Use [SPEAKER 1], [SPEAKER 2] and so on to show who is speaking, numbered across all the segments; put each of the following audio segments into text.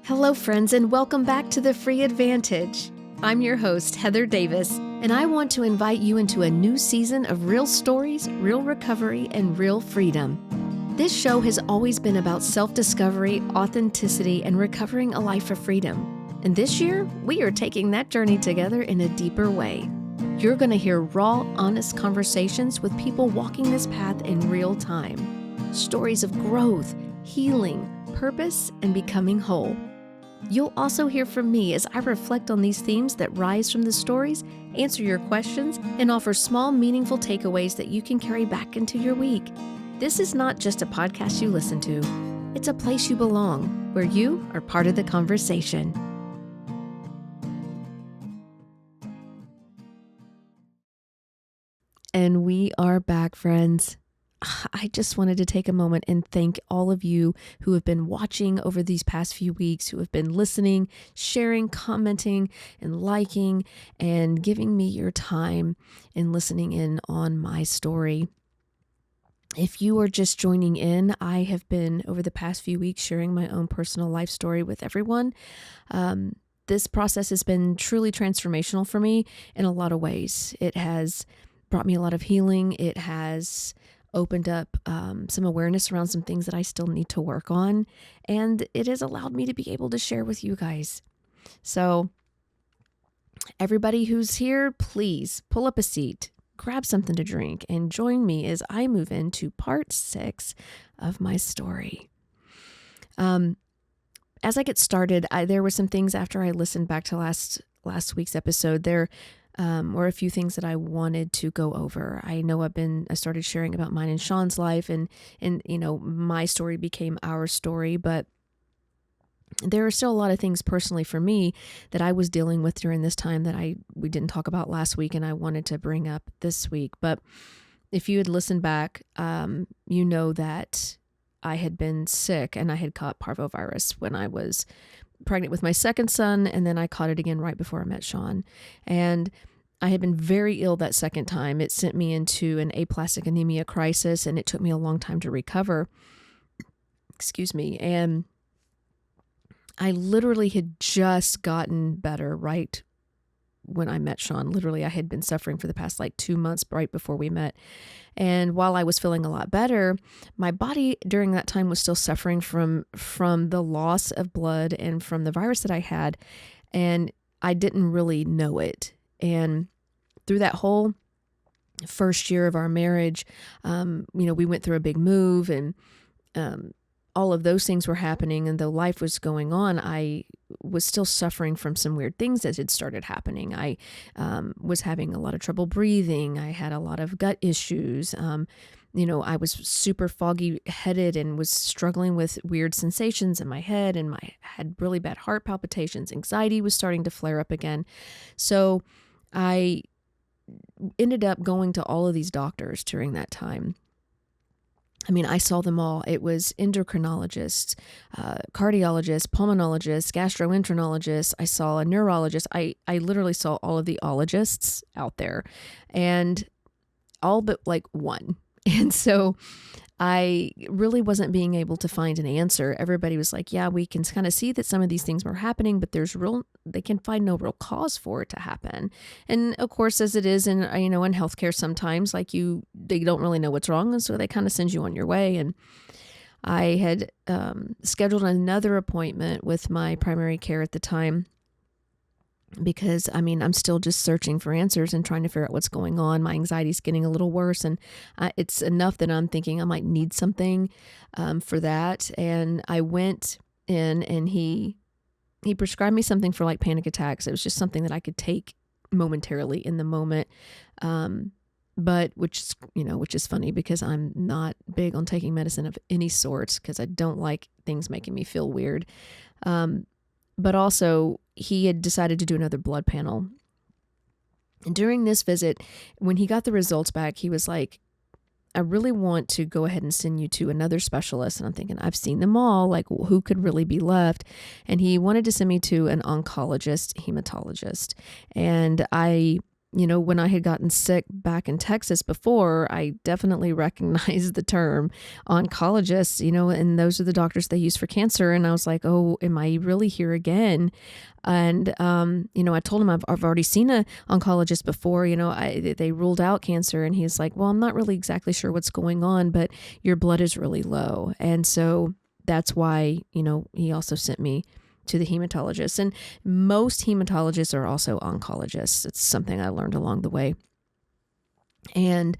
[SPEAKER 1] Hello, friends, and welcome back to The Free Advantage. I'm your host, Heather Davis, and I want to invite you into a new season of real stories, real recovery, and real freedom. This show has always been about self-discovery, authenticity, and recovering a life of freedom. And this year, we are taking that journey together in a deeper way. You're going to hear raw, honest conversations with people walking this path in real time. Stories of growth, healing, purpose, and becoming whole. You'll also hear from me as I reflect on these themes that rise from the stories, answer your questions, and offer small, meaningful takeaways that you can carry back into your week. This is not just a podcast you listen to. It's a place you belong, where you are part of the conversation. And we are back, friends. I just wanted to take a moment and thank all of you who have been watching over these past few weeks, who have been listening, sharing, commenting, and liking, and giving me your time and listening in on my story. If you are just joining in, I have been, over the past few weeks, sharing my own personal life story with everyone. This process has been truly transformational for me in a lot of ways. It has brought me a lot of healing. It has opened up some awareness around some things that I still need to work on. And it has allowed me to be able to share with you guys. So everybody who's here, please pull up a seat, grab something to drink, and join me as I move into part 6 of my story. As I get started, there were some things after I listened back to last week's episode. There were a few things that I wanted to go over. I know I started sharing about mine and Sean's life, and my story became our story, but there are still a lot of things personally for me that I was dealing with during this time that we didn't talk about last week, and I wanted to bring up this week. But if you had listened back, you know that I had been sick and I had caught parvovirus when I was pregnant with my second son, and then I caught it again right before I met Sean. And I had been very ill that second time. It sent me into an aplastic anemia crisis, and it took me a long time to recover. Excuse me. And I literally had just gotten better right when I met Sean. Literally, I had been suffering for the past 2 months right before we met. And while I was feeling a lot better, my body during that time was still suffering from the loss of blood and from the virus that I had. And I didn't really know it. And through that whole first year of our marriage, we went through a big move, and all of those things were happening. And though life was going on, I was still suffering from some weird things that had started happening. I was having a lot of trouble breathing. I had a lot of gut issues. I was super foggy headed and was struggling with weird sensations in my head, and I had really bad heart palpitations. Anxiety was starting to flare up again. So I ended up going to all of these doctors during that time. I mean, I saw them all. It was endocrinologists, cardiologists, pulmonologists, gastroenterologists. I saw a neurologist. I literally saw all of the ologists out there, and all but one. And so I really wasn't being able to find an answer. Everybody was like, yeah, we can kind of see that some of these things were happening, but they can find no real cause for it to happen. And of course, as it is in healthcare, sometimes they don't really know what's wrong. And so they kind of send you on your way. And I had scheduled another appointment with my primary care at the time, because I'm still just searching for answers and trying to figure out what's going on. My anxiety is getting a little worse, and it's enough that I'm thinking I might need something for that. And I went in, and he prescribed me something for panic attacks. It was just something that I could take momentarily in the moment. But which is funny, because I'm not big on taking medicine of any sorts, because I don't like things making me feel weird. But also, he had decided to do another blood panel. And during this visit, when he got the results back, he was like, I really want to go ahead and send you to another specialist. And I'm thinking, I've seen them all. Who could really be left? And he wanted to send me to an oncologist, hematologist. And I when I had gotten sick back in Texas before, I definitely recognized the term oncologist, and those are the doctors they use for cancer. And I was like, oh, am I really here again? And, I told him I've already seen a oncologist before, they ruled out cancer. And he's like, well, I'm not really exactly sure what's going on, but your blood is really low. And so that's why, he also sent me to the hematologist. And most hematologists are also oncologists. It's something I learned along the way. And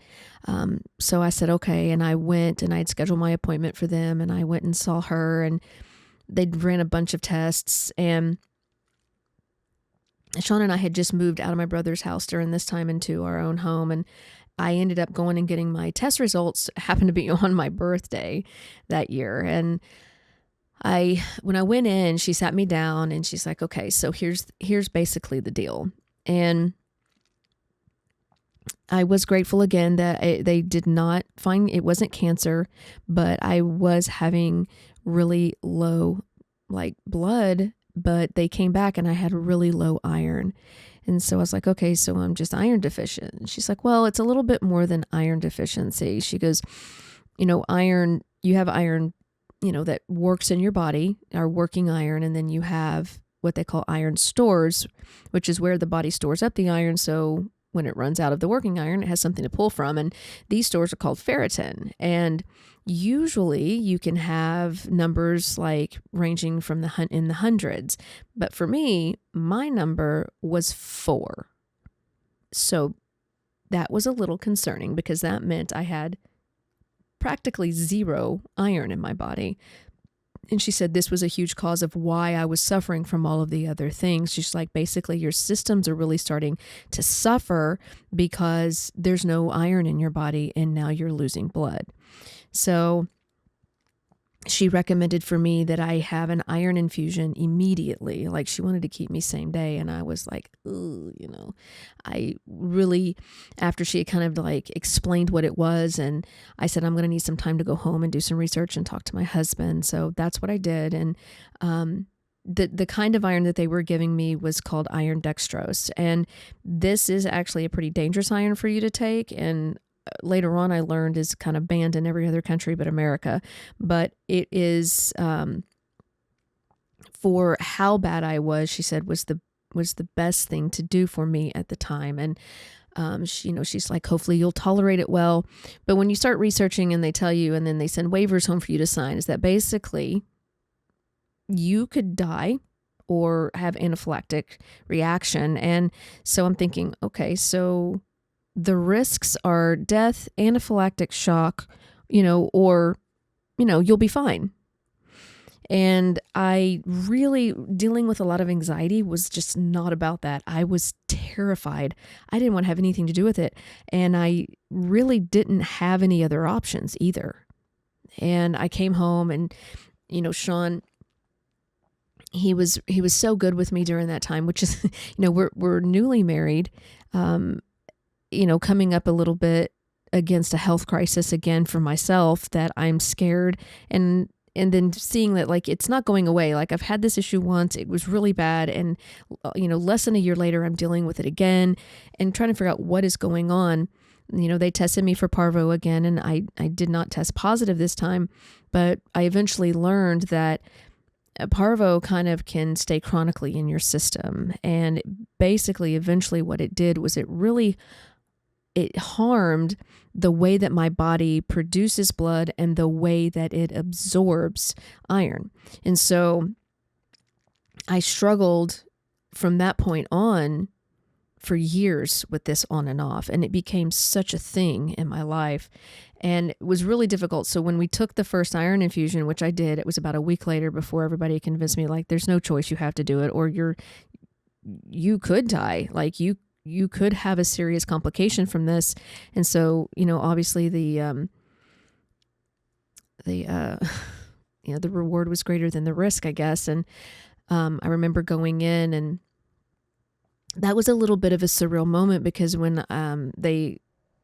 [SPEAKER 1] so I said, okay. And I went and I'd scheduled my appointment for them. And I went and saw her, and they ran a bunch of tests. And Sean and I had just moved out of my brother's house during this time into our own home. And I ended up going and getting my test results, happened to be on my birthday that year. And when I went in, she sat me down and she's like, okay, so here's basically the deal. And I was grateful again that they did not find, it wasn't cancer, but I was having really low blood, but they came back and I had really low iron. And so I was like, okay, so I'm just iron deficient. And she's like, well, it's a little bit more than iron deficiency. She goes, iron, you have iron, that works in your body, our working iron. And then you have what they call iron stores, which is where the body stores up the iron. So when it runs out of the working iron, it has something to pull from. And these stores are called ferritin. And usually you can have numbers like ranging from in the hundreds. But for me, my number was 4. So that was a little concerning because that meant I had practically 0 iron in my body. And she said this was a huge cause of why I was suffering from all of the other things. She's like, basically, your systems are really starting to suffer because there's no iron in your body and now you're losing blood. So she recommended for me that I have an iron infusion immediately. Like she wanted to keep me same day. And I was like, ooh, I really, after she had kind of explained what it was, and I said, I'm going to need some time to go home and do some research and talk to my husband. So that's what I did. And, the kind of iron that they were giving me was called iron dextrose. And this is actually a pretty dangerous iron for you to take. And later on I learned is kind of banned in every other country but America. But it is, for how bad I was, she said was the best thing to do for me at the time. And she's like, hopefully you'll tolerate it well. But when you start researching and they tell you, and then they send waivers home for you to sign, is that basically you could die or have anaphylactic reaction. And so I'm thinking, okay, so the risks are death, anaphylactic shock, or, you'll be fine. And I really, dealing with a lot of anxiety was just not about that. I was terrified. I didn't want to have anything to do with it. And I really didn't have any other options either. And I came home and, Sean, he was so good with me during that time, which is, we're newly married, coming up a little bit against a health crisis again for myself, that I'm scared, and then seeing that it's not going away. I've had this issue once, it was really bad, and less than a year later I'm dealing with it again and trying to figure out what is going on. They tested me for parvo again, and I did not test positive this time, but I eventually learned that parvo kind of can stay chronically in your system. And basically eventually what it did was it harmed the way that my body produces blood and the way that it absorbs iron. And so I struggled from that point on for years with this on and off, and it became such a thing in my life, and it was really difficult. So when we took the first iron infusion, which I did, it was about a week later before everybody convinced me, there's no choice, you have to do it, or you could die. You could have a serious complication from this. And so, obviously the reward was greater than the risk, I guess. And I remember going in, and that was a little bit of a surreal moment, because when they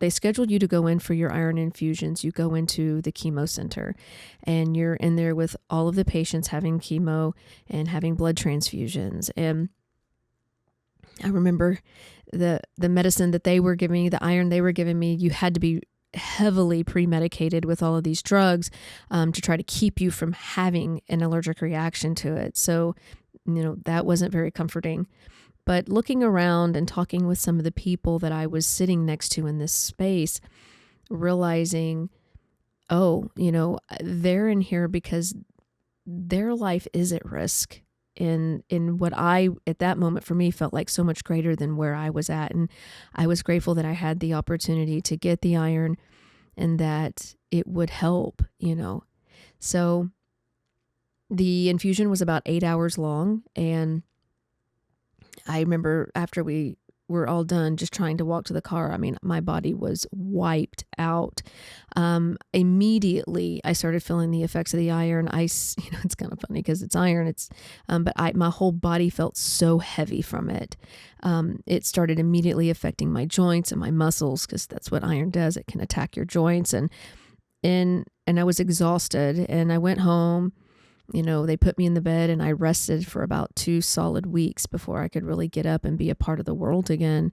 [SPEAKER 1] scheduled you to go in for your iron infusions, you go into the chemo center, and you're in there with all of the patients having chemo and having blood transfusions. And I remember the medicine that they were giving me, the iron they were giving me, you had to be heavily pre-medicated with all of these drugs to try to keep you from having an allergic reaction to it. So, that wasn't very comforting. But looking around and talking with some of the people that I was sitting next to in this space, realizing, oh, they're in here because their life is at risk in what I, at that moment for me, felt like so much greater than where I was at. And I was grateful that I had the opportunity to get the iron and that it would help. So the infusion was about 8 hours long. And I remember after we were all done, just trying to walk to the car, I mean, my body was wiped out. Immediately, I started feeling the effects of the iron. It's kind of funny because it's iron. But my whole body felt so heavy from it. It started immediately affecting my joints and my muscles because that's what iron does. It can attack your joints, and I was exhausted. And I went home. They put me in the bed and I rested for about 2 solid weeks before I could really get up and be a part of the world again.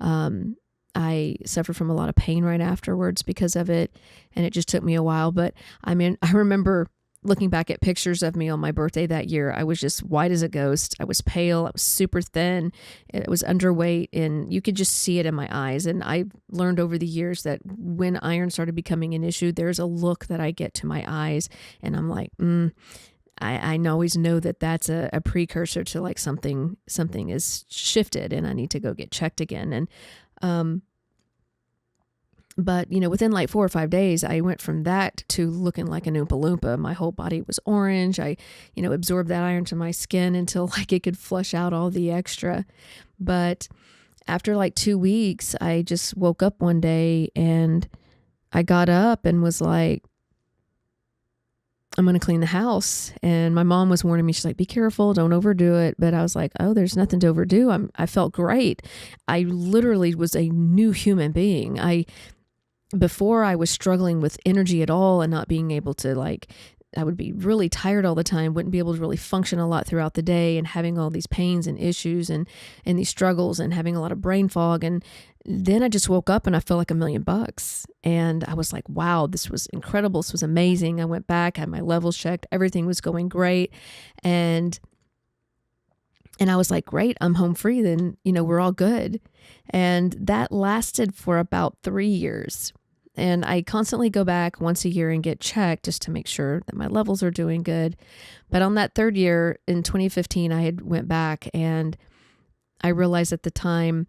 [SPEAKER 1] I suffered from a lot of pain right afterwards because of it, and it just took me a while. But I remember looking back at pictures of me on my birthday that year. I was just white as a ghost. I was pale. I was super thin. It was underweight, and you could just see it in my eyes. And I learned over the years that when iron started becoming an issue, there's a look that I get to my eyes, and I'm like, I always know that that's a precursor to like something is shifted and I need to go get checked again. But within like 4 or 5 days, I went from that to looking like an Oompa Loompa. My whole body was orange. I, absorbed that iron to my skin until like it could flush out all the extra. But after like 2 weeks, I just woke up one day and I got up and was like, I'm going to clean the house. And my mom was warning me. She's like, be careful, don't overdo it. But I was like, oh, there's nothing to overdo. I felt great. I literally was a new human being. Before I was struggling with energy at all and not being able to I would be really tired all the time, wouldn't be able to really function a lot throughout the day, and having all these pains and issues and these struggles and having a lot of brain fog. And then I just woke up and I felt like $1,000,000. And I was like, wow, this was incredible. This was amazing. I went back, had my levels checked. Everything was going great. And I was like, great, I'm home free. Then, we're all good. And that lasted for about 3 years. And I constantly go back once a year and get checked just to make sure that my levels are doing good. But on that third year in 2015, I had went back and I realized at the time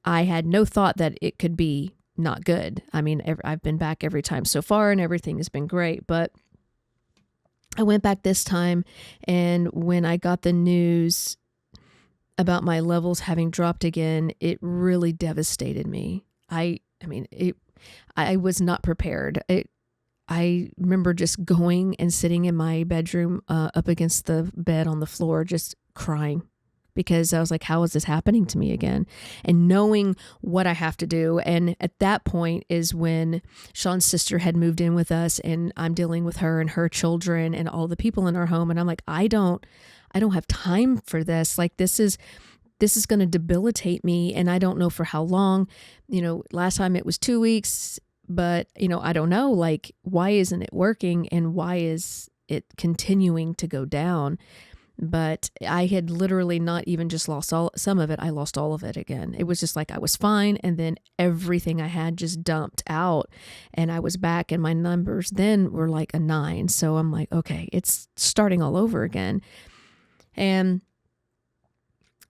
[SPEAKER 1] I had no thought that it could be not good. I mean, I've been back every time so far and everything has been great. But I went back this time, and when I got the news about my levels having dropped again, it really devastated me. I was not prepared. I remember just going and sitting in my bedroom up against the bed on the floor, just crying, because I was like, how is this happening to me again? And knowing what I have to do. And at that point is when Sean's sister had moved in with us, and I'm dealing with her and her children and all the people in our home. And I'm like, I don't have time for this. Like, this is going to debilitate me, and I don't know for how long. Last time it was 2 weeks, but I don't know, like, why isn't it working and why is it continuing to go down? But I had literally not even just lost some of it. I lost all of it again. It was just like I was fine, and then everything I had just dumped out, and I was back, and my numbers then were like a 9. So I'm like, okay, it's starting all over again.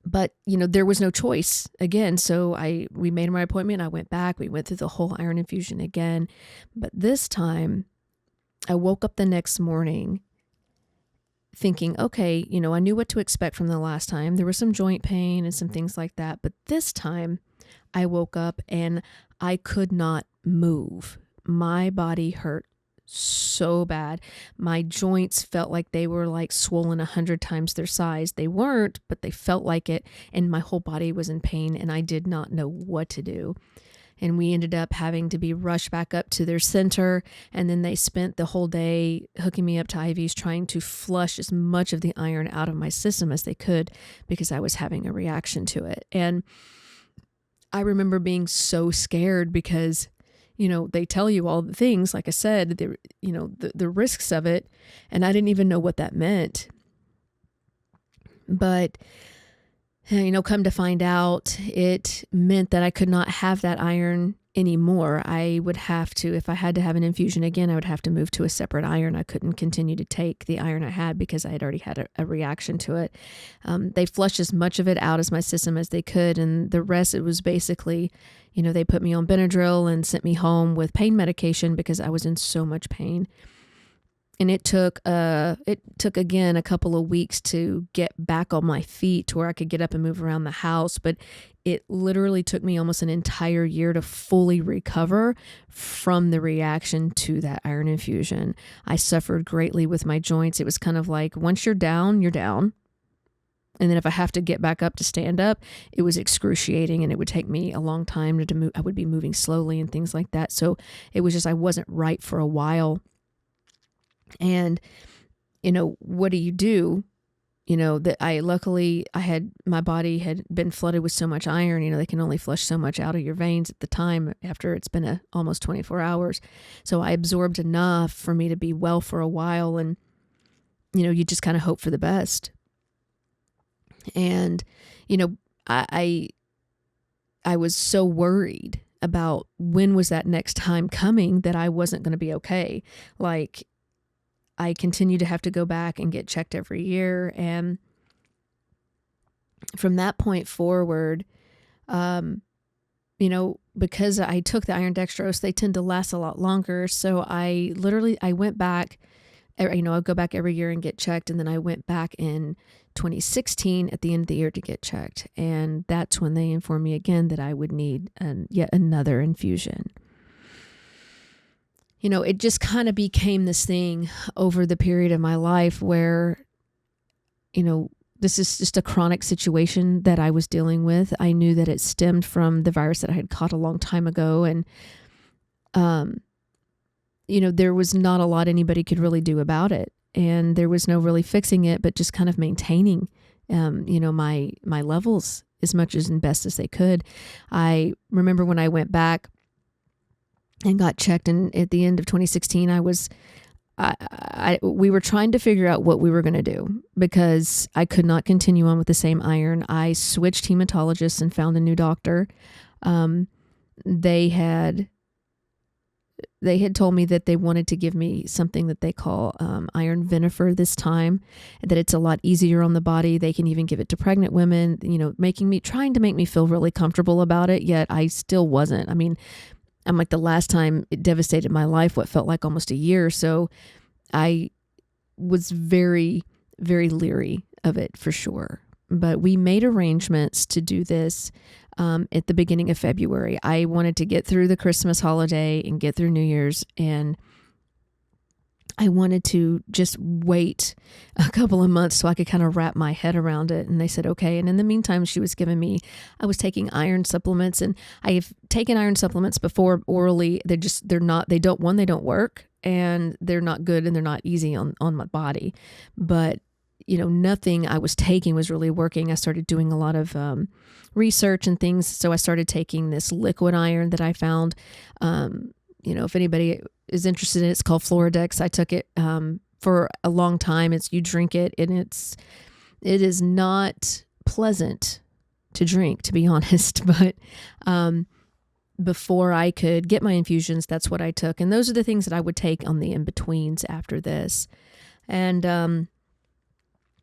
[SPEAKER 1] But there was no choice again. So we made my appointment. I went back. We went through the whole iron infusion again. But this time I woke up the next morning thinking, okay, I knew what to expect from the last time. There was some joint pain and some things like that. But this time I woke up and I could not move. My body hurt so bad. My joints felt like they were like swollen 100 times their size. They weren't, but they felt like it. And my whole body was in pain, and I did not know what to do. and we ended up having to be rushed back up to their center. And then they spent the whole day hooking me up to IVs, trying to flush as much of the iron out of my system as they could because I was having a reaction to it. And I remember being so scared because, they tell you all the things, like I said, the risks of it. And I didn't even know what that meant. But come to find out, it meant that I could not have that iron anymore. I would have to, if I had to have an infusion again, I would have to move to a separate iron. I couldn't continue to take the iron I had because I had already had a reaction to it. They flushed as much of it out as my system as they could, and the rest, it was basically, they put me on Benadryl and sent me home with pain medication because I was in so much pain. And it took again a couple of weeks to get back on my feet to where I could get up and move around the house. But it literally took me almost an entire year to fully recover from the reaction to that iron infusion. I suffered greatly with my joints. It was kind of like, once you're down, you're down. And then if I have to get back up to stand up, it was excruciating, and it would take me a long time to move. I would be moving slowly and things like that. So it was just, I wasn't right for a while. And, what do you do? That luckily my body had been flooded with so much iron, they can only flush so much out of your veins at the time after it's been almost 24 hours. So I absorbed enough for me to be well for a while. And, you just kind of hope for the best. And, I was so worried about when was that next time coming that I wasn't going to be okay. Like, I continue to have to go back and get checked every year. And from that point forward, because I took the iron dextrose, they tend to last a lot longer. So I went back, I'd go back every year and get checked. And then I went back in 2016 at the end of the year to get checked. And that's when they informed me again that I would need yet another infusion. It just kind of became this thing over the period of my life where, this is just a chronic situation that I was dealing with. I knew that it stemmed from the virus that I had caught a long time ago. And, there was not a lot anybody could really do about it. And there was no really fixing it, but just kind of maintaining, my levels as much as and best as they could. I remember when I went back and got checked, and at the end of 2016, we were trying to figure out what we were going to do because I could not continue on with the same iron. I switched hematologists and found a new doctor. They had told me that they wanted to give me something that they call iron vinifer this time, that it's a lot easier on the body. They can even give it to pregnant women, trying to make me feel really comfortable about it, yet I still wasn't. I mean, I'm like, the last time it devastated my life, what felt like almost a year. So I was very, very leery of it for sure. But we made arrangements to do this at the beginning of February. I wanted to get through the Christmas holiday and get through New Year's, and I wanted to just wait a couple of months so I could kind of wrap my head around it. And they said, okay. And in the meantime, I was taking iron supplements, and I have taken iron supplements before orally. They don't work, and they're not good, and they're not easy on my body. But, nothing I was taking was really working. I started doing a lot of research and things. So I started taking this liquid iron that I found, if anybody is interested in it, it's called Floridex. I took it for a long time. You drink it, and it is not pleasant to drink, to be honest. But before I could get my infusions, that's what I took. And those are the things that I would take on the in-betweens after this. And,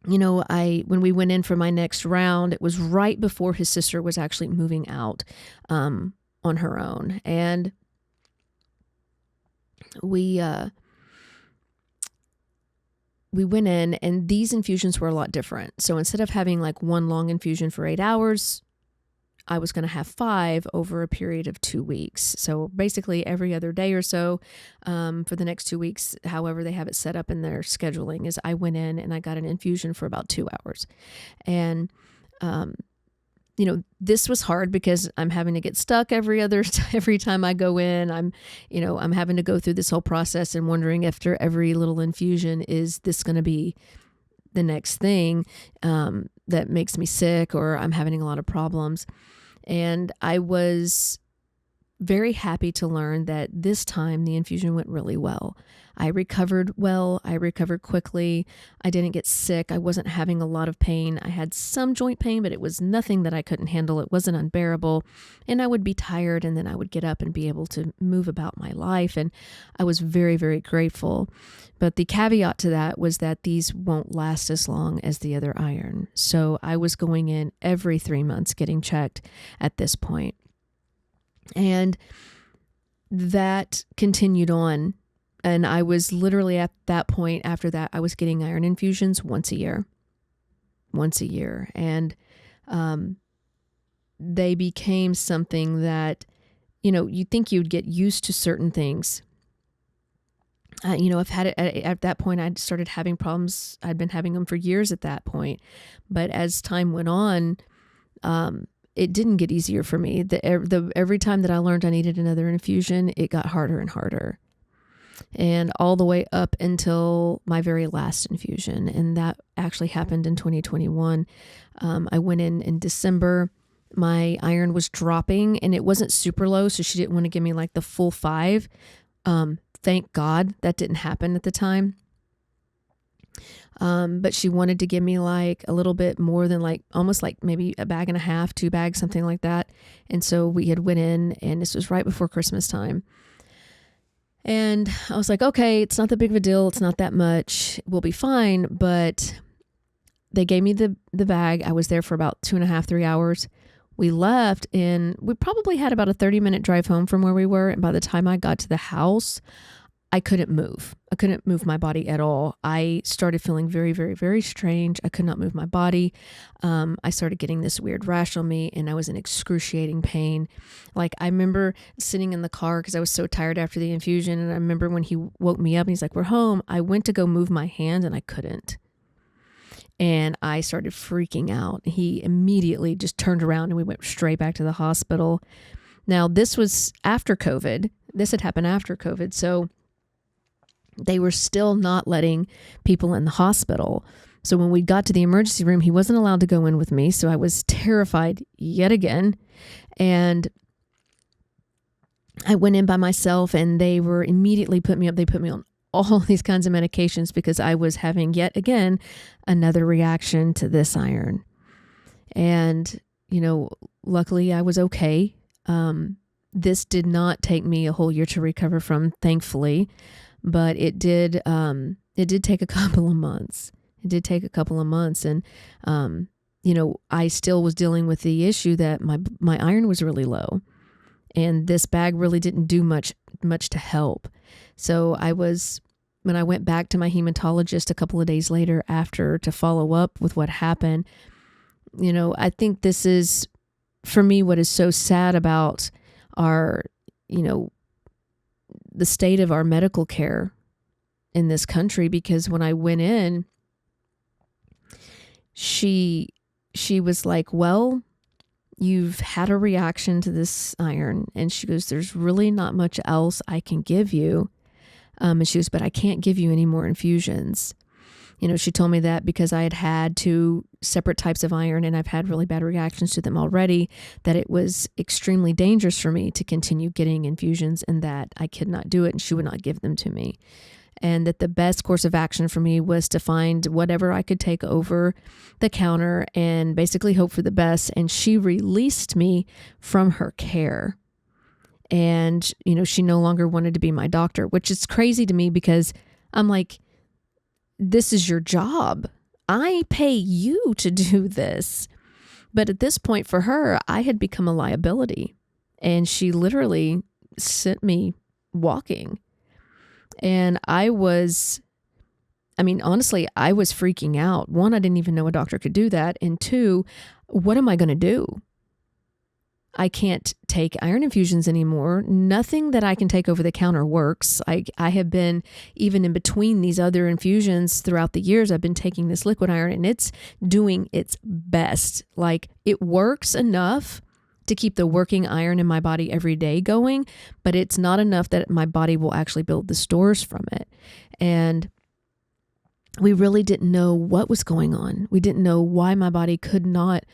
[SPEAKER 1] when we went in for my next round, it was right before his sister was actually moving out on her own. And we went in, and these infusions were a lot different. So instead of having like one long infusion for 8 hours, I was going to have 5 over a period of 2 weeks. So basically every other day or so for the next 2 weeks, however they have it set up in their scheduling, is I went in and I got an infusion for about 2 hours. And this was hard because I'm having to get stuck every time I go in. I'm having to go through this whole process and wondering after every little infusion, is this going to be the next thing that makes me sick, or I'm having a lot of problems. And I was very happy to learn that this time the infusion went really well. I recovered well. I recovered quickly. I didn't get sick. I wasn't having a lot of pain. I had some joint pain, but it was nothing that I couldn't handle. It wasn't unbearable. And I would be tired, and then I would get up and be able to move about my life. And I was very, very grateful. But the caveat to that was that these won't last as long as the other iron. So I was going in every 3 months getting checked at this point. And that continued on. And I was literally at that point after that, I was getting iron infusions once a year. And they became something that, you'd think you'd get used to certain things. I've had it at that point. I'd started having problems. I'd been having them for years at that point. But as time went on, it didn't get easier for me. Every time that I learned I needed another infusion, it got harder and harder. And all the way up until my very last infusion. And that actually happened in 2021. I went in December. My iron was dropping, and it wasn't super low, so she didn't want to give me like the full 5. Thank God that didn't happen at the time. But she wanted to give me like a little bit more than almost like maybe a bag and a half, 2 bags, something like that. And so we had went in, and this was right before Christmas time. And I was like, okay, it's not that big of a deal. It's not that much. We'll be fine. But they gave me the bag. I was there for about 2.5, 3 hours. We left, and we probably had about a 30-minute drive home from where we were. And by the time I got to the house, I couldn't move. I couldn't move my body at all. I started feeling very, very, very strange. I could not move my body. I started getting this weird rash on me, and I was in excruciating pain. Like, I remember sitting in the car because I was so tired after the infusion. And I remember when he woke me up and he's like, "We're home." I went to go move my hand, and I couldn't. And I started freaking out. He immediately just turned around, and we went straight back to the hospital. Now, this was after COVID. This had happened after COVID. So they were still not letting people in the hospital. So when we got to the emergency room, he wasn't allowed to go in with me. So I was terrified yet again. And I went in by myself, and they were immediately put me up. They put me on all these kinds of medications because I was having yet again another reaction to this iron. And, luckily I was okay. This did not take me a whole year to recover from, thankfully. But it did take a couple of months. And, I still was dealing with the issue that my iron was really low, and this bag really didn't do much to help. So when I went back to my hematologist a couple of days later after to follow up with what happened, I think this is, for me, what is so sad about our, the state of our medical care in this country, because when I went in, she was like, "Well, you've had a reaction to this iron." And she goes, "There's really not much else I can give you." And she goes, "But I can't give you any more infusions." She told me that because I had had 2 separate types of iron, and I've had really bad reactions to them already, that it was extremely dangerous for me to continue getting infusions, and that I could not do it, and she would not give them to me. And that the best course of action for me was to find whatever I could take over the counter and basically hope for the best. And she released me from her care. And, she no longer wanted to be my doctor, which is crazy to me because I'm like, this is your job. I pay you to do this. But at this point for her, I had become a liability, and she literally sent me walking. And honestly, I was freaking out. 1, I didn't even know a doctor could do that. And 2, what am I going to do? I can't take iron infusions anymore. Nothing that I can take over the counter works. I have been, even in between these other infusions throughout the years, I've been taking this liquid iron and it's doing its best. Like, it works enough to keep the working iron in my body every day going, but it's not enough that my body will actually build the stores from it. And we really didn't know what was going on. We didn't know why my body could not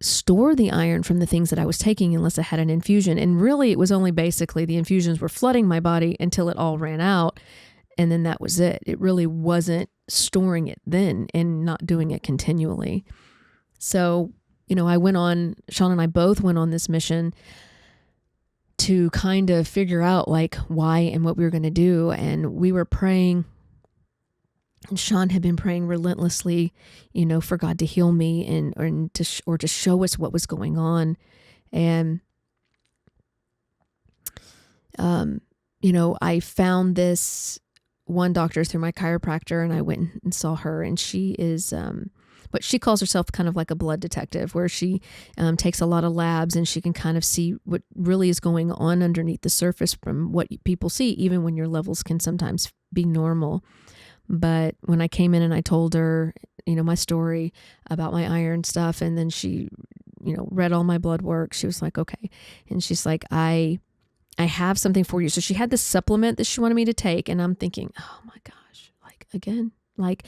[SPEAKER 1] store the iron from the things that I was taking unless I had an infusion. And really, it was only basically the infusions were flooding my body until it all ran out. And then that was it. It really wasn't storing it then and not doing it continually. So, Sean and I both went on this mission to kind of figure out like why and what we were going to do. And we were praying. And Sean had been praying relentlessly, for God to heal me and to show us what was going on. And, I found this one doctor through my chiropractor, and I went and saw her, and she is, but she calls herself kind of like a blood detective, where she takes a lot of labs and she can kind of see what really is going on underneath the surface from what people see, even when your levels can sometimes be normal. But when I came in and I told her, my story about my iron stuff, and then she, read all my blood work, she was like, okay. And she's like, I have something for you. So she had this supplement that she wanted me to take. And I'm thinking, oh my gosh, like again, like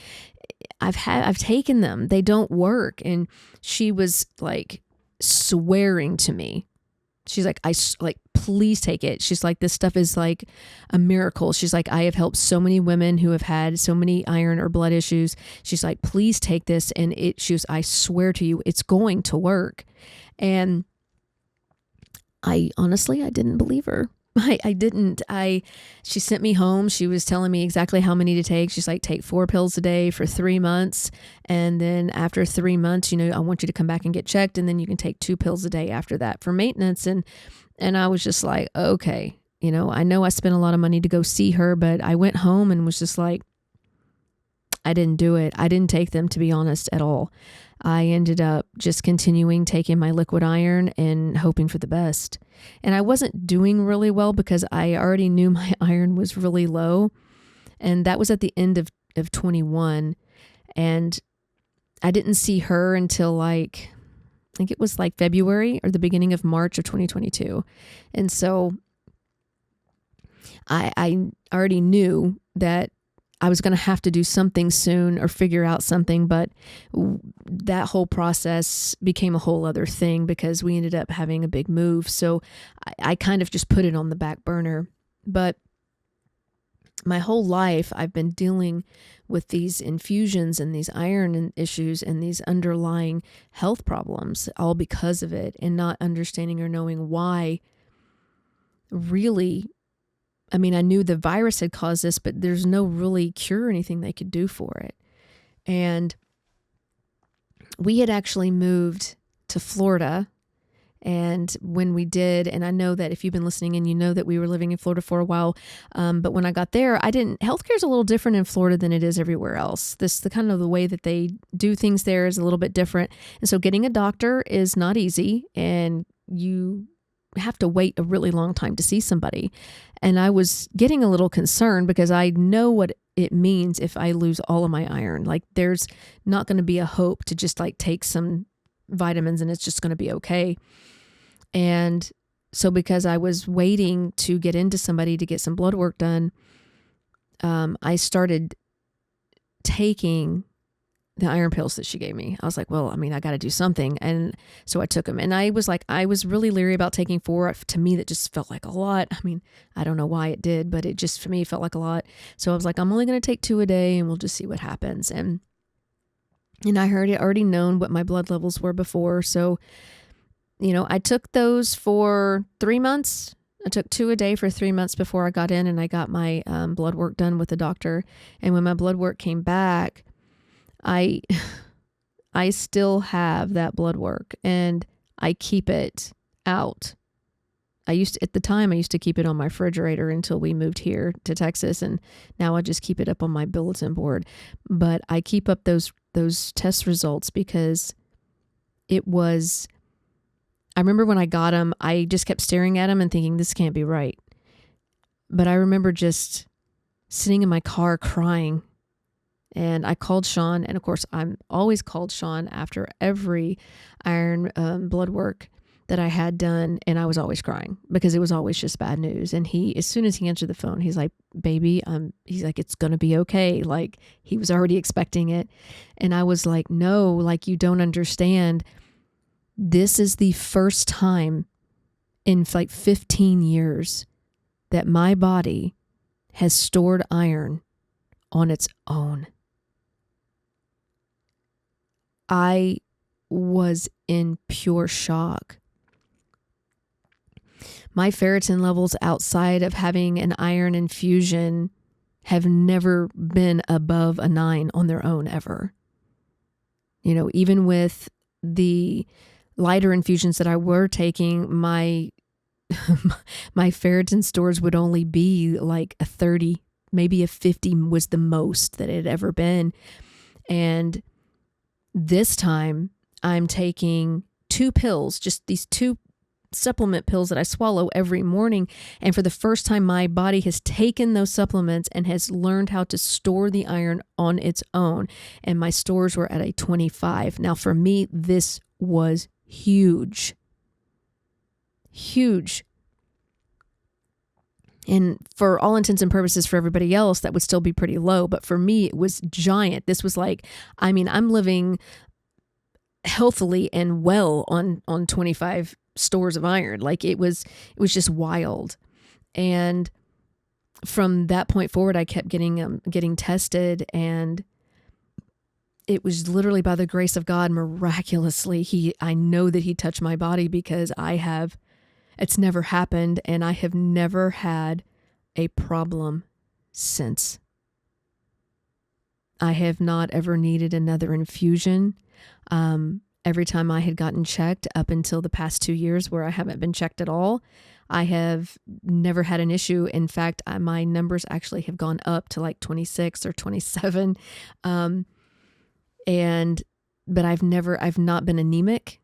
[SPEAKER 1] I've taken them. They don't work. And she was like swearing to me. She's like, please take it. She's like, this stuff is like a miracle. She's like, I have helped so many women who have had so many iron or blood issues. She's like, please take this. And I swear to you, it's going to work. And I didn't believe her. I didn't. She sent me home. She was telling me exactly how many to take. She's like, take 4 pills a day for 3 months. And then after 3 months, I want you to come back and get checked. And then you can take 2 pills a day after that for maintenance. And I was just like, okay, I know I spent a lot of money to go see her, but I went home and was just like, I didn't do it. I didn't take them, to be honest, at all. I ended up just continuing taking my liquid iron and hoping for the best. And I wasn't doing really well because I already knew my iron was really low. And that was at the end of 21. And I didn't see her until I think it was like February or the beginning of March of 2022. And so I already knew that I was going to have to do something soon or figure out something, but that whole process became a whole other thing because we ended up having a big move. So I kind of just put it on the back burner. But my whole life, I've been dealing with these infusions and these iron issues and these underlying health problems, all because of it, and not understanding or knowing why really. I mean, I knew the virus had caused this, but there's no really cure or anything they could do for it. And we had actually moved to Florida. And when we did, and I know that if you've been listening and you know that we were living in Florida for a while, but when I got there, healthcare is a little different in Florida than it is everywhere else. The kind of the way that they do things there is a little bit different. And so getting a doctor is not easy, and you have to wait a really long time to see somebody. And I was getting a little concerned because I know what it means if I lose all of my iron. Like, there's not going to be a hope to just like take some vitamins and it's just going to be okay. And so because I was waiting to get into somebody to get some blood work done, I started taking the iron pills that she gave me. I was like, well, I got to do something. And so I took them, and I was really leery about taking 4. To me, that just felt like a lot. I don't know why it did, but it just, for me, felt like a lot. So I was like, I'm only going to take 2 a day and we'll just see what happens. And I heard it already known what my blood levels were before. So, I took those for 3 months. I took 2 a day for 3 months before I got in, and I got my blood work done with the doctor. And when my blood work came back, I still have that blood work, and I keep it out. At the time, I used to keep it on my refrigerator until we moved here to Texas, and now I just keep it up on my bulletin board. But I keep up those test results because it was I remember when I got them, I just kept staring at them and thinking, this can't be right. But I remember just sitting in my car crying. And I called Sean, and of course, I'm always called Sean after every iron blood work that I had done, and I was always crying because it was always just bad news. And he, as soon as he answered the phone, he's like, "Baby, he's like, it's gonna be okay." Like he was already expecting it, and I was like, "No, like you don't understand. This is the first time in like 15 years that my body has stored iron on its own." I was in pure shock. My ferritin levels outside of having an iron infusion have never been above a 9 on their own ever. You know, even with the lighter infusions that I were taking, my my ferritin stores would only be like a 30, maybe a 50 was the most that it had ever been. And this time I'm taking 2 pills, just these 2 supplement pills that I swallow every morning. And for the first time, my body has taken those supplements and has learned how to store the iron on its own. And my stores were at a 25. Now, for me, this was huge. Huge. And for all intents and purposes, for everybody else, that would still be pretty low. But for me, it was giant. This was like, I mean, I'm living healthily and well on 25 stores of iron. Like it was just wild. And from that point forward, I kept getting tested, and it was literally by the grace of God, miraculously, I know that he touched my body because it's never happened, and I have never had a problem since. I have not ever needed another infusion. Every time I had gotten checked up until the past 2 years where I haven't been checked at all, I have never had an issue. In fact, my numbers actually have gone up to like 26 or 27. But I've not been anemic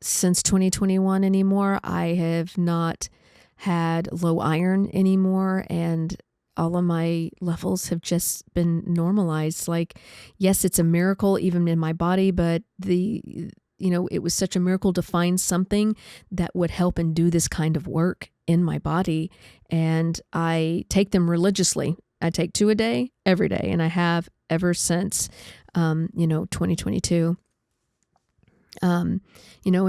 [SPEAKER 1] since 2021 anymore. I have not had low iron anymore, and all of my levels have just been normalized. Like, yes, it's a miracle even in my body, but it was such a miracle to find something that would help and do this kind of work in my body. And I take them religiously. I take 2 a day, every day, and I have ever since, 2022. And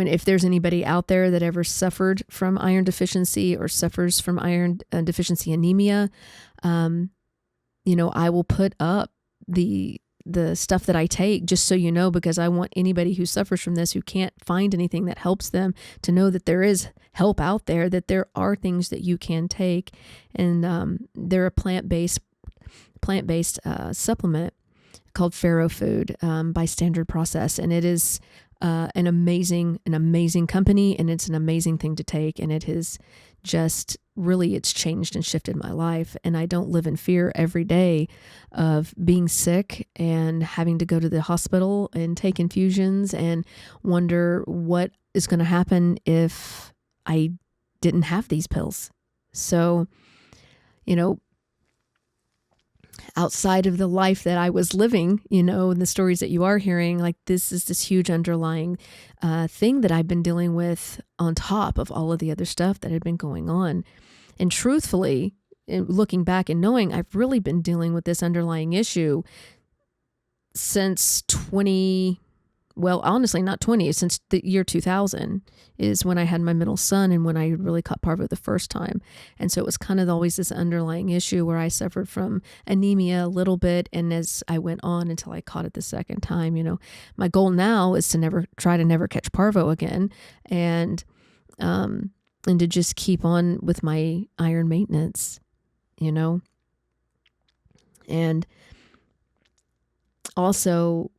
[SPEAKER 1] if there's anybody out there that ever suffered from iron deficiency or suffers from iron deficiency anemia, I will put up the stuff that I take, just so you know, because I want anybody who suffers from this, who can't find anything that helps them, to know that there is help out there, that there are things that you can take. And they're a plant-based supplement called Pharaoh Food by Standard Process. And it is an amazing company, and it's an amazing thing to take. And it has just really, it's changed and shifted my life. And I don't live in fear every day of being sick and having to go to the hospital and take infusions and wonder what is going to happen if I didn't have these pills. So, outside of the life that I was living, and the stories that you are hearing, like this is this huge underlying thing that I've been dealing with on top of all of the other stuff that had been going on. And truthfully, looking back and knowing, I've really been dealing with this underlying issue since since the year 2000 is when I had my middle son and when I really caught parvo the first time. And so it was kind of always this underlying issue where I suffered from anemia a little bit. And as I went on until I caught it the second time, my goal now is to never catch parvo again, and to just keep on with my iron maintenance, and also,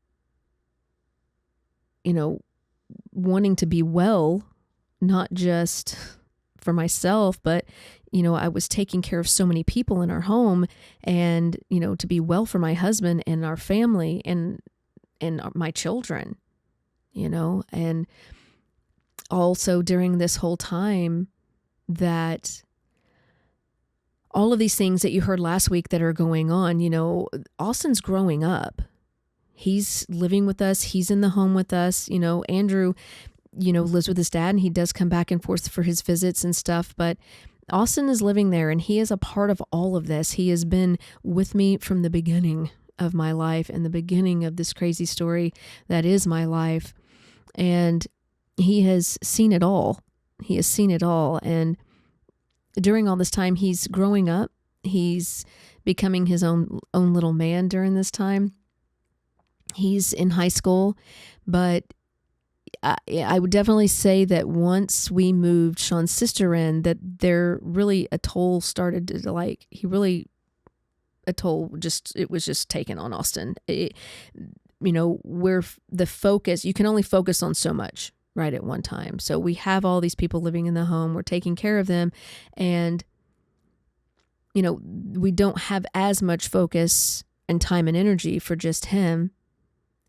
[SPEAKER 1] wanting to be well, not just for myself, but, I was taking care of so many people in our home, and, to be well for my husband and our family and my children, and also during this whole time that all of these things that you heard last week that are going on, Austin's growing up. He's living with us. He's in the home with us. Andrew, lives with his dad, and he does come back and forth for his visits and stuff. But Austin is living there, and he is a part of all of this. He has been with me from the beginning of my life and the beginning of this crazy story that is my life. And he has seen it all. He has seen it all. And during all this time, he's growing up. He's becoming his own little man during this time. He's in high school, but I would definitely say that once we moved Sean's sister in, that there really a toll started to it was just taken on Austin. Where the focus, you can only focus on so much, right, at one time. So we have all these people living in the home, we're taking care of them, and, we don't have as much focus and time and energy for just him,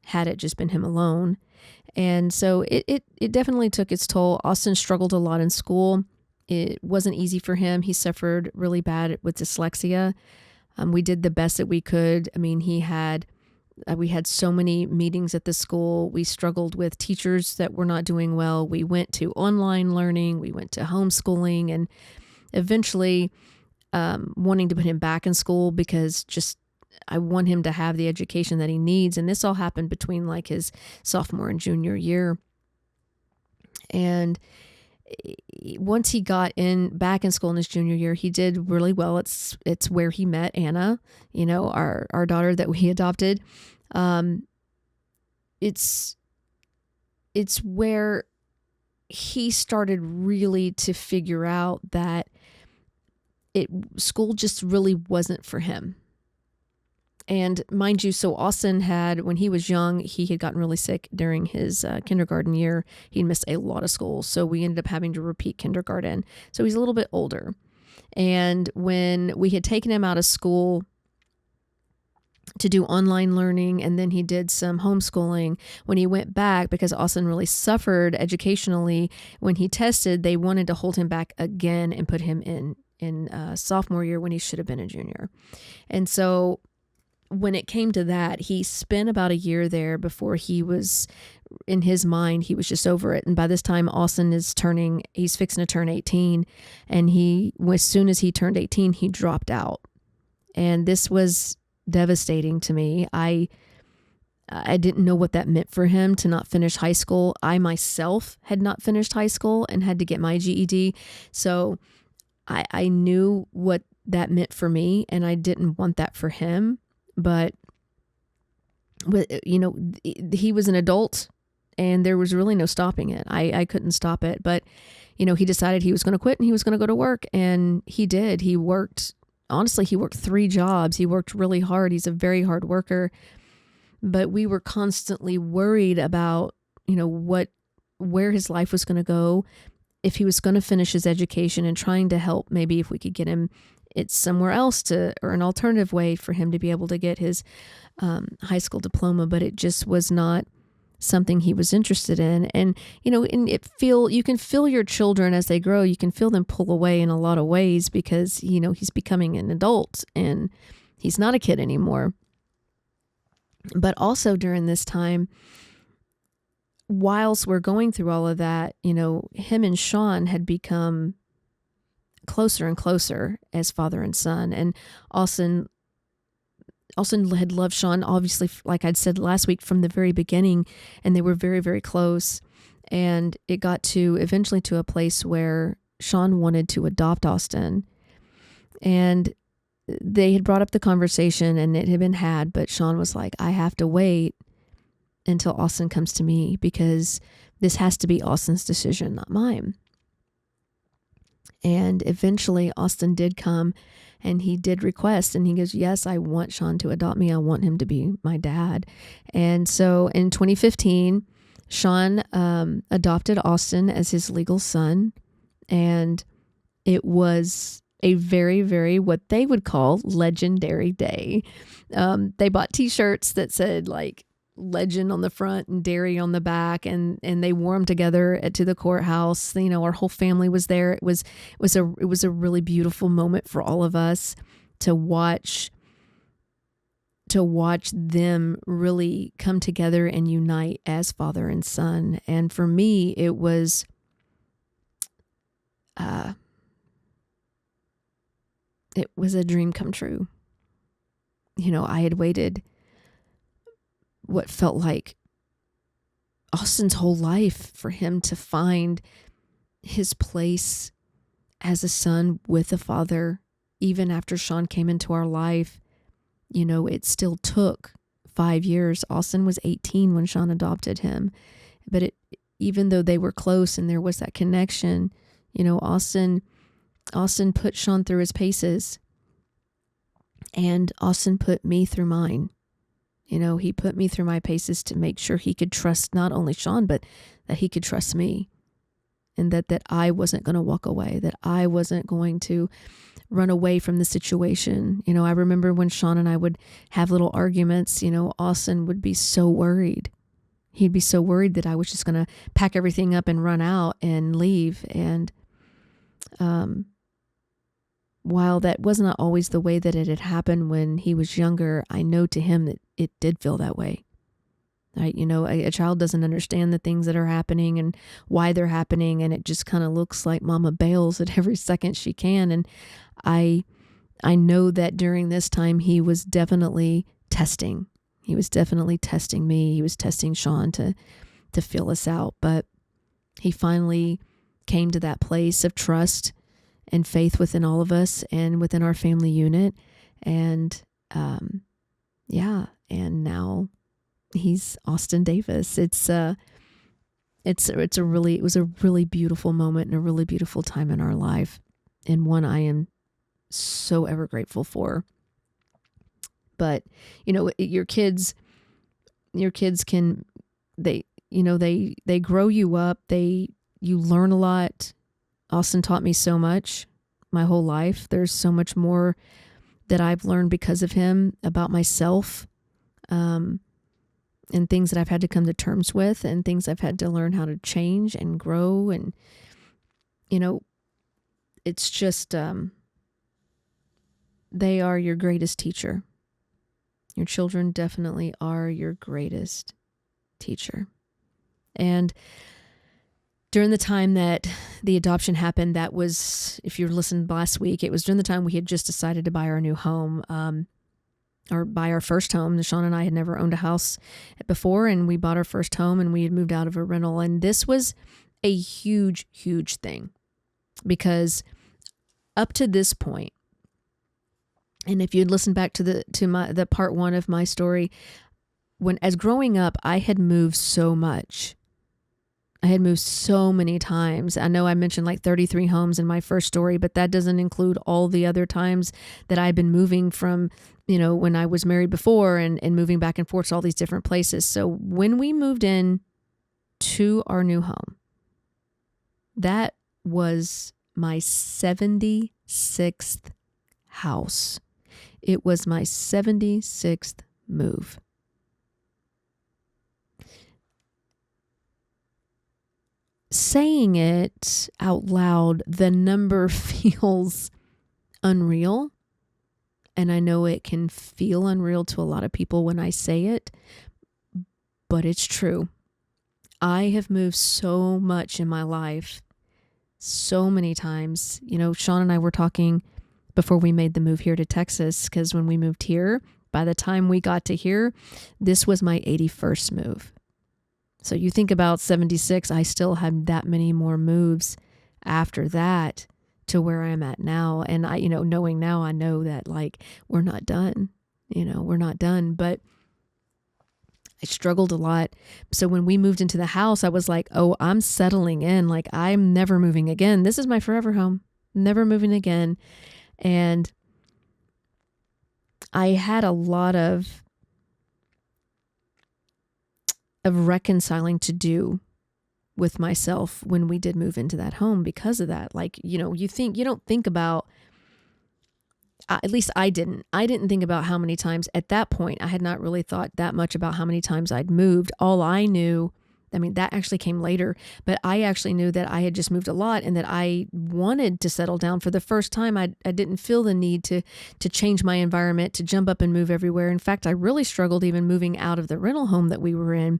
[SPEAKER 1] had it just been him alone. And so it definitely took its toll. Austin struggled a lot in school. It wasn't easy for him. He suffered really bad with dyslexia. We did the best that we could. I mean, we had so many meetings at the school. We struggled with teachers that were not doing well. We went to online learning. We went to homeschooling, and eventually wanting to put him back in school because I want him to have the education that he needs. And this all happened between like his sophomore and junior year. And once he got back in school in his junior year, he did really well. It's where he met Anna, our daughter that we adopted. It's where he started really to figure out that school just really wasn't for him. And mind you, so Austin when he was young, he had gotten really sick during his kindergarten year. He'd missed a lot of school, so we ended up having to repeat kindergarten. So he's a little bit older. And when we had taken him out of school to do online learning, and then he did some homeschooling, when he went back, because Austin really suffered educationally, when he tested, they wanted to hold him back again and put him in sophomore year when he should have been a junior. And so when it came to that, he spent about a year there before in his mind, he was just over it. And by this time, Austin he's fixing to turn 18. And as soon as he turned 18, he dropped out. And this was devastating to me. I didn't know what that meant for him to not finish high school. I myself had not finished high school and had to get my GED. So I knew what that meant for me, and I didn't want that for him. But, he was an adult, and there was really no stopping it. I couldn't stop it. But, he decided he was going to quit and he was going to go to work. And he did. He worked 3 jobs. He worked really hard. He's a very hard worker. But we were constantly worried about, where his life was going to go, if he was going to finish his education, and trying to help maybe if we could get him it's somewhere else or an alternative way for him to be able to get his high school diploma, but it just was not something he was interested in. And, you can feel your children as they grow, you can feel them pull away in a lot of ways because, he's becoming an adult and he's not a kid anymore. But also during this time, whilst we're going through all of that, him and Sean had become closer and closer as father and son. And Austin had loved Sean, obviously, like I'd said last week, from the very beginning, and they were very, very close. And it got eventually to a place where Sean wanted to adopt Austin. And they had brought up the conversation and it had been had, but Sean was like, I have to wait until Austin comes to me because this has to be Austin's decision, not mine. And eventually Austin did come and he did request, and he goes, yes, I want Sean to adopt me. I want him to be my dad. And so in 2015, Sean adopted Austin as his legal son. And it was a very, very, what they would call legendary day. They bought t-shirts that said like, legend on the front and dairy on the back, and they wore them together to the courthouse. Our whole family was there. It was a really beautiful moment for all of us to watch them really come together and unite as father and son. And for me, it was a dream come true. I had waited what felt like Austin's whole life for him to find his place as a son with a father. Even after Sean came into our life, it still took 5 years. Austin was 18 when Sean adopted him. But even though they were close and there was that connection, Austin put Sean through his paces, and Austin put me through mine. He put me through my paces to make sure he could trust not only Sean, but that he could trust me, and that I wasn't going to walk away, that I wasn't going to run away from the situation. I remember when Sean and I would have little arguments, Austin would be so worried. He'd be so worried that I was just going to pack everything up and run out and leave. And while that was not always the way that it had happened when he was younger, I know to him that it did feel that way. Right? A child doesn't understand the things that are happening and why they're happening, and it just kind of looks like mama bails at every second she can. And I know that during this time he was definitely testing. He was definitely testing me. He was testing Sean to feel us out. But he finally came to that place of trust and faith within all of us and within our family unit. And and now he's Austin Davis. It was a really beautiful moment and a really beautiful time in our life, and one I am so ever grateful for. But your kids can, they grow you up. You learn a lot. Austin taught me so much my whole life. There's so much more that I've learned because of him about myself, and things that I've had to come to terms with, and things I've had to learn how to change and grow. And, it's just, they are your greatest teacher. Your children definitely are your greatest teacher. And during the time that the adoption happened, that was, if you listened last week, it was during the time we had just decided to buy our new home, or buy our first home. Sean and I had never owned a house before, and we bought our first home, and we had moved out of a rental. And this was a huge, huge thing, because up to this point, and if you'd listened back to the part one of my story, as growing up, I had moved so much. I had moved so many times. I know I mentioned like 33 homes in my first story, but that doesn't include all the other times that I've been moving from, when I was married before, and moving back and forth to all these different places. So when we moved in to our new home, that was my 76th house. It was my 76th move. Saying it out loud, the number feels unreal. And I know it can feel unreal to a lot of people when I say it, but it's true. I have moved so much in my life, so many times. Sean and I were talking before we made the move here to Texas, because when we moved here, by the time we got to here, this was my 81st move. So you think about 76, I still have that many more moves after that to where I am at now. And I, knowing now, I know that we're not done, we're not done, but I struggled a lot. So when we moved into the house, I was like, oh, I'm settling in. I'm never moving again. This is my forever home, never moving again. And I had a lot of reconciling to do with myself when we did move into that home because of that. You don't think about At least I didn't. I didn't think about how many times at that point. I had not really thought that much about how many times I'd moved. All I knew, I mean, that actually came later, but I actually knew that I had just moved a lot and that I wanted to settle down for the first time. I didn't feel the need to change my environment, to jump up and move everywhere. In fact, I really struggled even moving out of the rental home that we were in.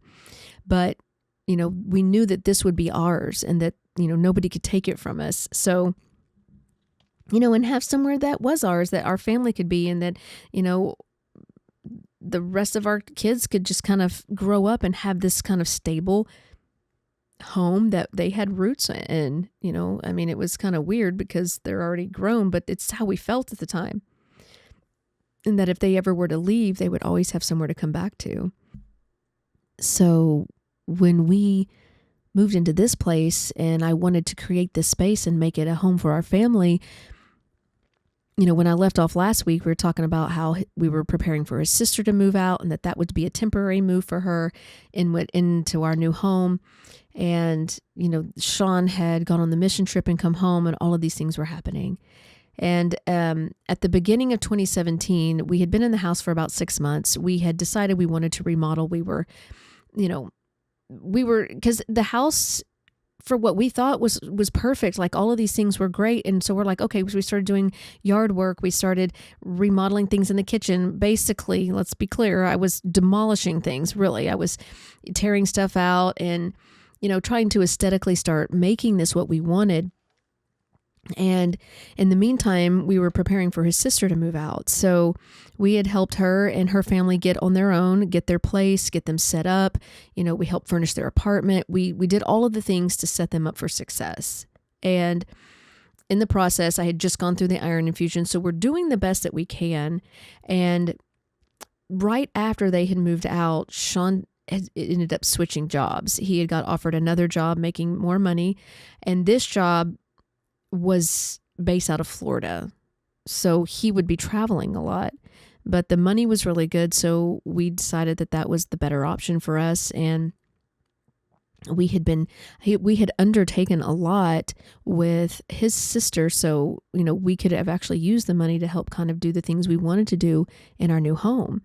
[SPEAKER 1] But, we knew that this would be ours and that, nobody could take it from us. So, and have somewhere that was ours, that our family could be, and that, the rest of our kids could just kind of grow up and have this kind of stable home that they had roots in. I mean, it was kind of weird because they're already grown, but it's how we felt at the time. And that if they ever were to leave, they would always have somewhere to come back to. So when we moved into this place and I wanted to create this space and make it a home for our family, when I left off last week, we were talking about how we were preparing for his sister to move out and that would be a temporary move for her into our new home. And, Sean had gone on the mission trip and come home, and all of these things were happening. And at the beginning of 2017, we had been in the house for about 6 months. We had decided we wanted to remodel. Because the house, for what we thought was perfect. Like, all of these things were great. And so we're like, okay, so we started doing yard work. We started remodeling things in the kitchen. Basically, let's be clear, I was demolishing things, really. I was tearing stuff out and, trying to aesthetically start making this what we wanted. And in the meantime, we were preparing for his sister to move out. So we had helped her and her family get on their own, get their place, get them set up. We helped furnish their apartment. We did all of the things to set them up for success. And in the process, I had just gone through the iron infusion. So we're doing the best that we can. And right after they had moved out, Sean ended up switching jobs. He had got offered another job making more money. And this job was based out of Florida. So he would be traveling a lot, but the money was really good. So we decided that was the better option for us. And we had undertaken a lot with his sister. So, we could have actually used the money to help kind of do the things we wanted to do in our new home.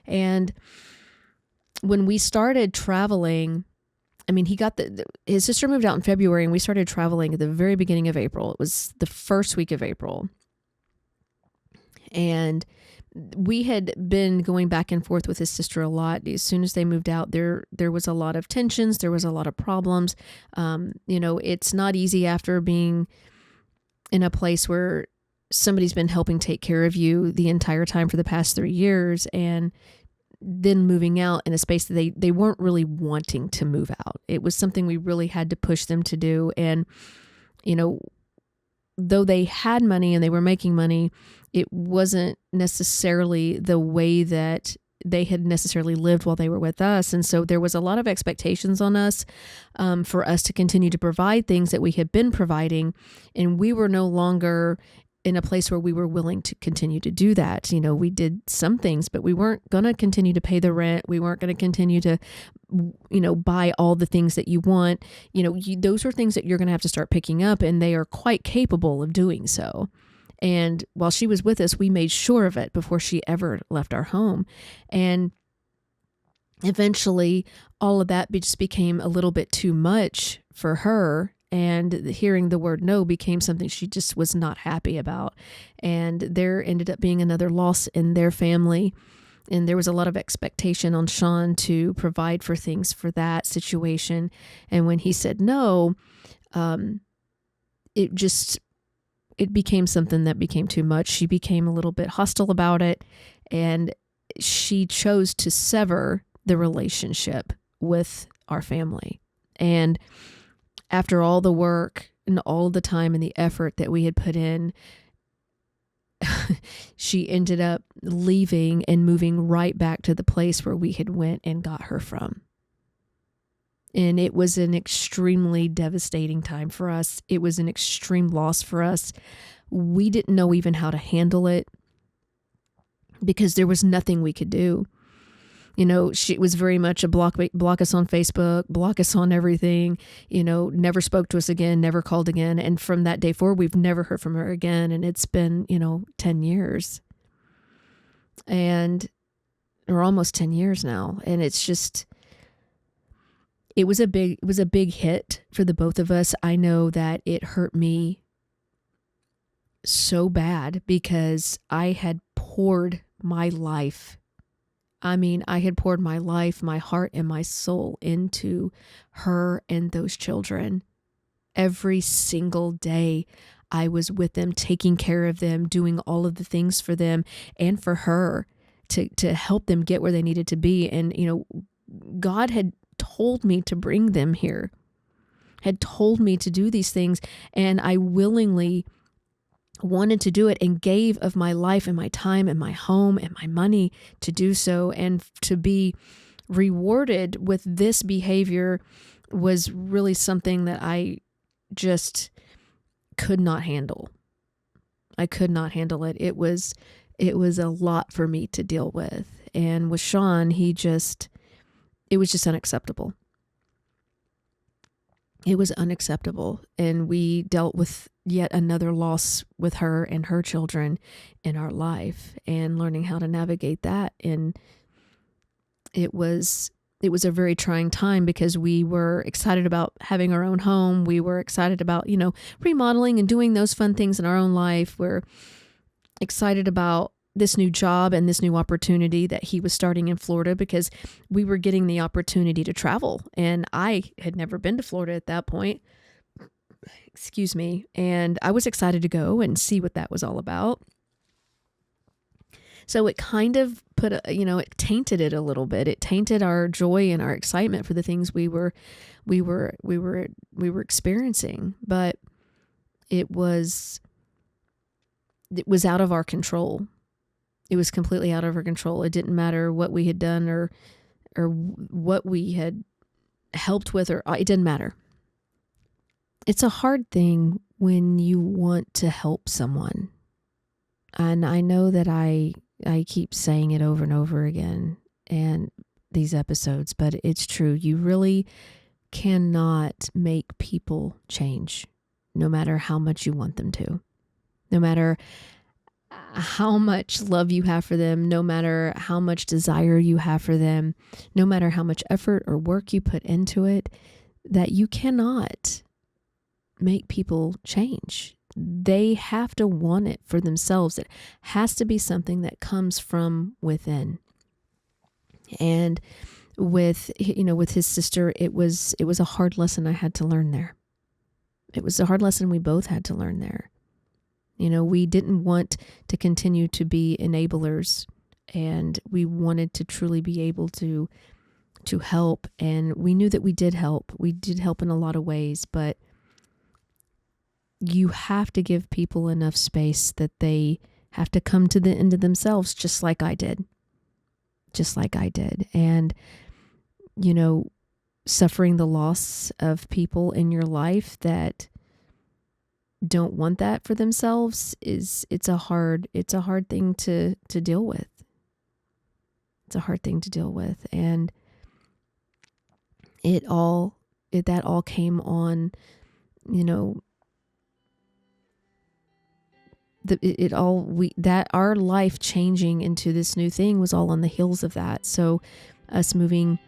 [SPEAKER 1] And when we started traveling, I mean, his sister moved out in February and we started traveling at the very beginning of April. It was the first week of April. And we had been going back and forth with his sister a lot. As soon as they moved out, there was a lot of tensions. There was a lot of problems. It's not easy after being in a place where somebody's been helping take care of you the entire time for the past 3 years, and then moving out in a space that they weren't really wanting to move out. It was something we really had to push them to do. And, though they had money and they were making money, it wasn't necessarily the way that they had necessarily lived while they were with us. And so there was a lot of expectations on us for us to continue to provide things that we had been providing. And we were no longer in a place where we were willing to continue to do that. We did some things, but we weren't going to continue to pay the rent. We weren't going to continue to, buy all the things that you want. Those are things that you're going to have to start picking up, and they are quite capable of doing so. And while she was with us, we made sure of it before she ever left our home. And eventually all of that just became a little bit too much for her. And hearing the word no became something she just was not happy about. And there ended up being another loss in their family. And there was a lot of expectation on Sean to provide for things for that situation. And when he said no, it became something that became too much. She became a little bit hostile about it. And she chose to sever the relationship with our family. And after all the work and all the time and the effort that we had put in, she ended up leaving and moving right back to the place where we had went and got her from. And it was an extremely devastating time for us. It was an extreme loss for us. We didn't know even how to handle it because there was nothing we could do. She was very much a block us on Facebook, block us on everything, never spoke to us again, never called again. And from that day forward, we've never heard from her again. And it's been, 10 years or almost 10 years now. And it's just, it was a big hit for the both of us. I know that it hurt me so bad because I had poured my life. I had poured my life, my heart, and my soul into her and those children. Every single day I was with them, taking care of them, doing all of the things for them and for her to help them get where they needed to be. And, God had told me to bring them here, had told me to do these things, and I willingly wanted to do it and gave of my life and my time and my home and my money to do so. And to be rewarded with this behavior was really something that I just could not handle. I could not handle it. It was a lot for me to deal with. And with Sean, it was just unacceptable. It was unacceptable. And we dealt with yet another loss with her and her children in our life and learning how to navigate that. And it was a very trying time because we were excited about having our own home. We were excited about, remodeling and doing those fun things in our own life. We're excited about this new job and this new opportunity that he was starting in Florida because we were getting the opportunity to travel. And I had never been to Florida at that point. Excuse me. And I was excited to go and see what that was all about. So it kind of it tainted it a little bit. It tainted our joy and our excitement for the things we were experiencing. But it was out of our control. It was completely out of our control. It didn't matter what we had done or what we had helped with, or it didn't matter. It's a hard thing when you want to help someone. And I know that I keep saying it over and over again and these episodes, but it's true. You really cannot make people change, no matter how much you want them to, no matter how much love you have for them, no matter how much desire you have for them, no matter how much effort or work you put into it, that you cannot make people change. They have to want it for themselves. It has to be something that comes from within. And with his sister, it was a hard lesson I had to learn there. It was a hard lesson we both had to learn there. We didn't want to continue to be enablers, and we wanted to truly be able to help. And we knew that we did help. We did help in a lot of ways, but you have to give people enough space that they have to come to the end of themselves, just like I did. And, suffering the loss of people in your life that don't want that for themselves it's a hard thing to deal with. It's a hard thing to deal with. And that all came on, our life changing into this new thing was all on the heels of that. So us moving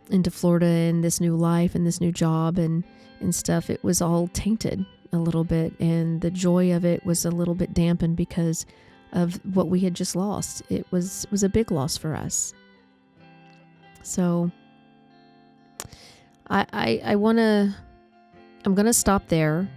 [SPEAKER 1] into Florida and this new life and this new job and stuff, it was all tainted a little bit, and the joy of it was a little bit dampened because of what we had just lost. It was a big loss for us. So I'm gonna stop there,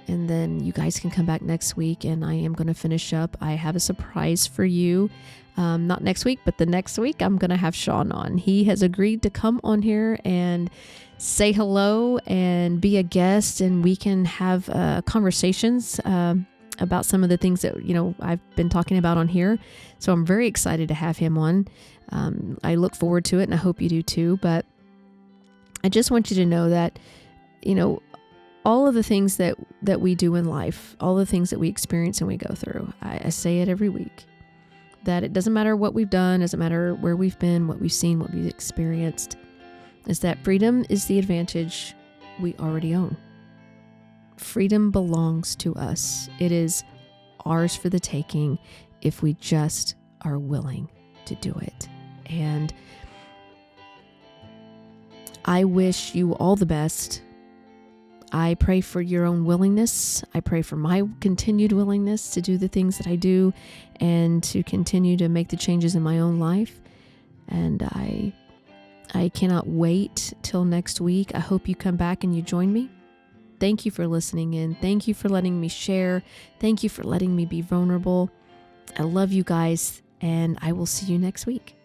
[SPEAKER 1] and then you guys can come back next week, and I am gonna finish up. I have a surprise for you. Not next week, but the next week I'm gonna have Sean on. He has agreed to come on here and say hello and be a guest, and we can have conversations about some of the things that I've been talking about on here. So I'm very excited to have him on. I look forward to it, and I hope you do too. But I just want you to know that all of the things that we do in life, all the things that we experience and we go through, I say it every week, that it doesn't matter what we've done, doesn't matter where we've been, what we've seen, what we've experienced, is that freedom is the advantage we already own. Freedom belongs to us. It is ours for the taking if we just are willing to do it. And I wish you all the best. I pray for your own willingness. I pray for my continued willingness to do the things that I do and to continue to make the changes in my own life. And I cannot wait till next week. I hope you come back and you join me. Thank you for listening in. Thank you for letting me share. Thank you for letting me be vulnerable. I love you guys, and I will see you next week.